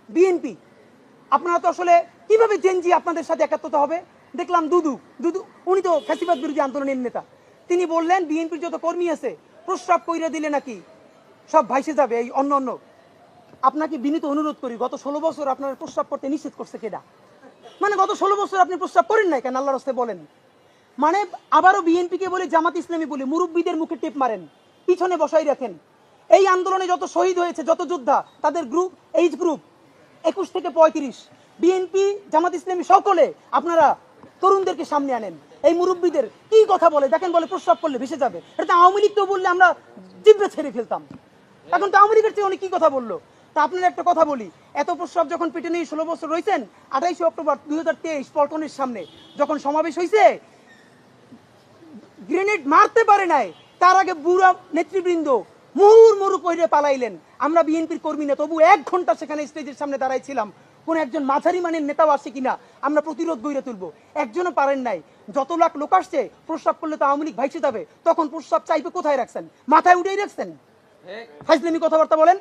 BNP, আপনারা তো আসলে কিভাবে জেনজি আপনাদের সাথে একাত্মতা হবে? দেখলাম দুদু দুদু উনি তো ফ্যাসিবাদ বিরোধী আন্দোলনের নেতা, তিনি বললেন বিএনপির যত কর্মী আছে প্রস্রাব কইরা দিলে নাকি সব ভাইসে যাবে এই অন্য অন্য। আপনাকে বিনীত অনুরোধ করি, গত 16 বছর আপনার প্রস্রাব করতে নিষেধ করছে কেডা? মানে গত 16 বছর আপনি প্রস্রাব করেন নাই কেন? আল্লাহর রাস্তায় বলেন। মানে আবারও বিএনপিকে বলে, জামাত ইসলামী বলে মুরব্বীদের মুখে টেপ মারেন, পিছনে বসাই রাখেন। এই আন্দোলনে যত শহীদ হয়েছে, যত যোদ্ধা, তাদের গ্রুপ, এইজ গ্রুপ 21 থেকে 35, বিএনপি জামাত ইসলামী সকলে আপনারা তরুণদেরকে সামনে আনেন। এই মুরব্বীদের কি কথা বলে দেখেন, বলে প্রস্রাব করলে ভেসে যাবে। এটা তো আওয়ামী লীগ তো বললে আমরা জিব্বে ছেড়ে ফেলতাম, এখন তো আওয়ামী লীগের চেয়ে অনেক কি কথা বললো। তা আপনার একটা কথা বলি, এত প্রস্রাব যখন পেটে নিয়ে 16 বছর রয়েছেন, 28 অক্টোবর 2023 পল্টনের সামনে যখন সমাবেশ হয়েছে, গ্রেনেড মারতে পারে নাই, তার আগে বুড়া নেতৃবৃন্দ মুহুর্মুহু কইরে পালাইলেন। আমরা বিএনপির কর্মী না, তবু 1 ঘন্টা সেখানে স্টেজের সামনে দাঁড়াইছিলাম, কোন একজন মাঝারি মানের নেতাও আসে কিনা আমরা প্রতিরোধ গড়ে তুলবো, একজনও পারেন নাই। যত লাখ লোক আসছে, প্রস্রাব করলে তো আওয়ামী লীগ ভাইসে যাবে, তখন প্রস্রাব চাইবে কোথায় রাখছেন? মাথায় উঠেই রাখছেন। ফাইজলামি কথাবার্তা বলেন।